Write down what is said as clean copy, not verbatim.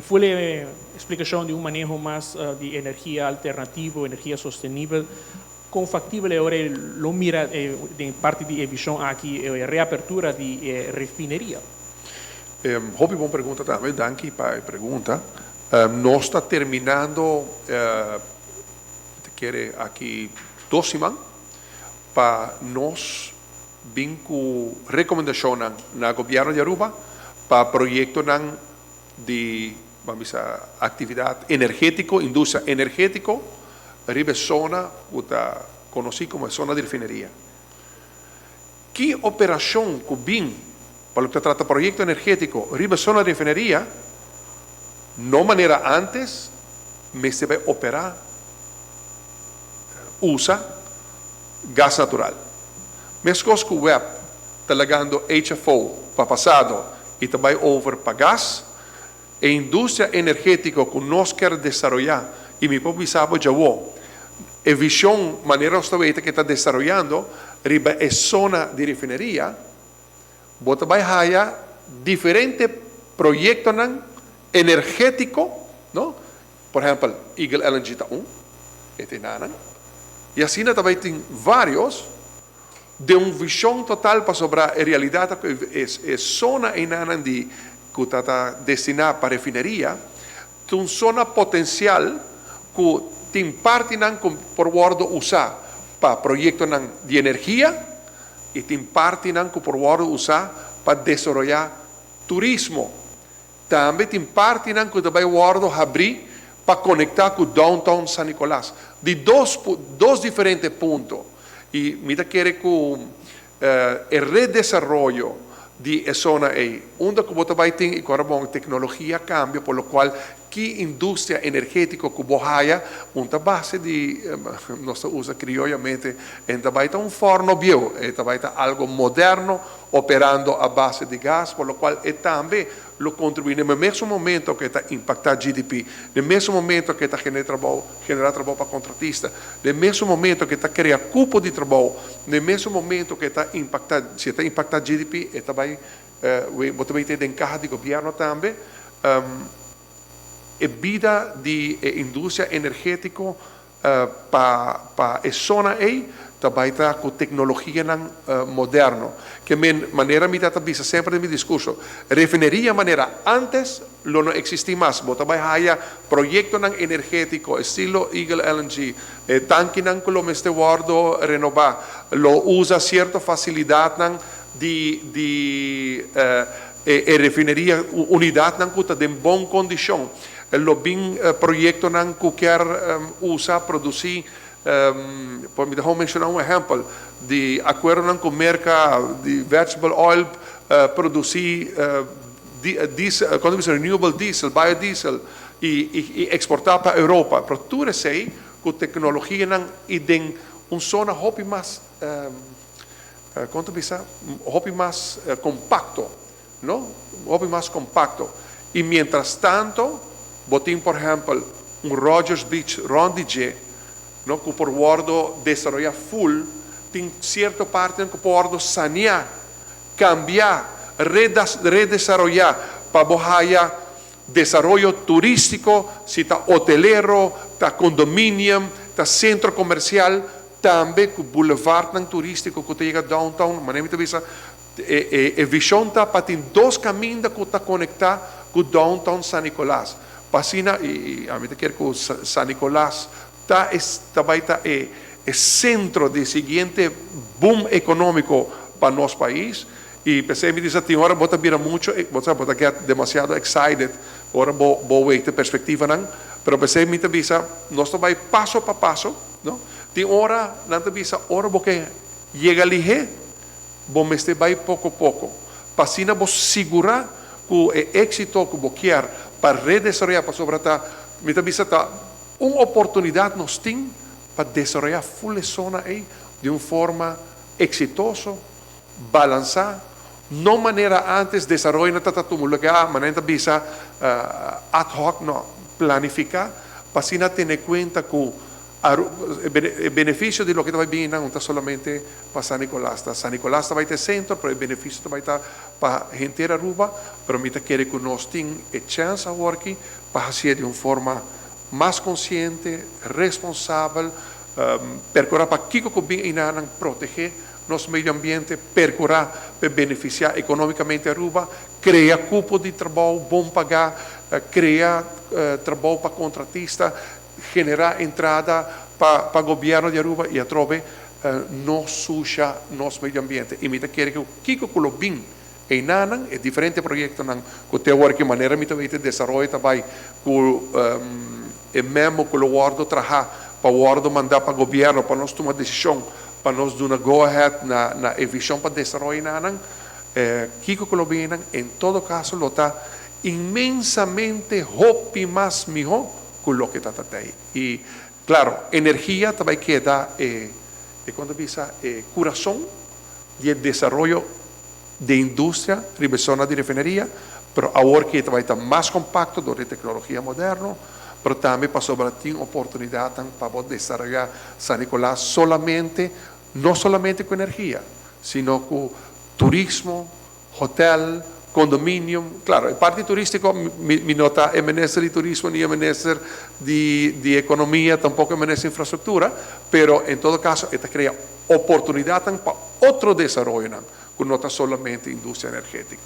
full explicación de un manejo más de energía alternativa, energía sostenible, con factible ahora lo mira de parte de visión aquí, reapertura de refinería. Hobby buona pergunta também, danke para a pergunta. Nós está terminando, te quer aqui 2 semanas, para nós vir com recomendação na governo de Aruba para projeto de vamos a atividade energético, indústria energético, ribe zona que está conhecida como zona de refineria. Que operação que vem para o que trata projeto energético, ribe zona de refineria, não maneira antes, mas se vai operar, usa gás natural. Mas coisa que o web está ligando HFO para passado e também over para gás, a indústria energética que nós queremos desenvolver, e me pode saber já a visão, maneira que está desenvolvendo, riba a zona de refineria, bota vai haya diferentes projetos energéticos, não? Por exemplo, Eagle LNG está e assim também tem vários de uma visão total para sobre a realidade que é zona de que está destinada para refineria, tem uma zona potencial que tem parte que por guardo usar para projetos de energia e tem parte que por guardo usar para desenvolver turismo. Também tem parte que também guardo abrir para conectar com o downtown San Nicolás. De dois diferentes pontos. E me quer que o redesenvolvimento de zona aí, onde que você vai ter agora tecnologia cambia, por lo qual que indústria energética que você uma base de nós usa criolamente, então vai ter forno bio, então vai ter algo moderno operando a base de gás, por lo qual também lo contribui no mesmo momento que está impactar GDP, no mesmo momento que está generar trabalho para contratista, no mesmo momento que está criando cupo de trabalho, no mesmo momento que está impactar GDP, e também você vai ter de encargo de governo também, a vida de indústria energética para a zona aí também está com tecnologia moderna. Que maneira me dá também sempre no meu discurso, refineria maneira antes não existia mais. Você vai haya projeto energético estilo Eagle LNG, tanque que lo meste guardo renovar, lo usa certa facilidade de refineria unidade que está em boa condição. Lo bem projeto que quer usar produzir. Me deixa mencionar exemplo de acordo com a marca de vegetable oil produzir diesel, renewable diesel, biodiesel e exportar para a Europa. Para tudo isso aí, com tecnologia e tem uma zona hobby mais hobby mais compacto, não? Hobby mais compacto. E mientras tanto, botem por exemplo Rogers Beach, Rondige, no, que por guardo desarrollar full, tem certa parte que por guardo sanear, cambiar, redesarrollar para bohaya desarrollo turístico, se está hotelero, está condomínio, está centro comercial, também com boulevard turístico que chega downtown, mas nem me avisa, a visão está para ter 2 caminhos que está conectados com downtown San Nicolás. Passina e a mim quer que San Nicolás também está é centro de seguinte boom econômico para nosso país. E pensei me dizer, tem hora bota vira muito, bota get demasiado excited, ora vou ver a perspectiva não, pero pensei me avisa, nós vai passo a passo, não? Tem hora não te avisa, ora porque chega ali, bom este vai pouco a pouco. Passina vou segurar que o êxito que vou quer para redesarrollar para sobretar, me avisa tá uma oportunidade nós tem para desenvolver full zona aí de uma forma exitosa, balançar, não maneira antes desenvolver não está tudo lugar, mas não bisa ad hoc não planificar, para assim não ter em conta que o benefício de lo que vai vir não está somente para San Nicolás. San Nicolás vai ter centro, pero o benefício vai estar para gente de Aruba, pero me quiere que nos tenga chance ahora para hacer de una forma más consciente, responsable, percorrer para que bien proteger nuestro medio ambiente, percorrer para beneficiar económicamente a Aruba, crear cupo de trabajo, bom pagar, crear trabajo para contratistas, generar entrada para el gobierno de Aruba y a través no suja nuestro medio ambiente. Y me quiere que Kiko lo bien e nanan e diferentes proyectos que te ahora que manera me te desarrollo também com e mesmo que o guardo trabalhar para o guardo mandar para o governo para nós tomar decisão para nós dar uma go ahead na visão para desenvolver nanan Kiko que lo bem em todo caso lo está imensamente hopi mais melhor que o que está aí e claro energia também que dá quando pensa coração de desenvolvimento de industria, zona de refinería, pero ahora que va a estar más compacto de tecnología moderna, pero también para sobre oportunidad para poder desarrollar San Nicolás no solamente con energía, sino con turismo, hotel, condominio. Claro, el parte turístico mi nota es menester de turismo ni es menester de economía, tampoco es menester de infraestructura, pero en todo caso, esta crea oportunidad para otro desarrollo, no solamente industria energética.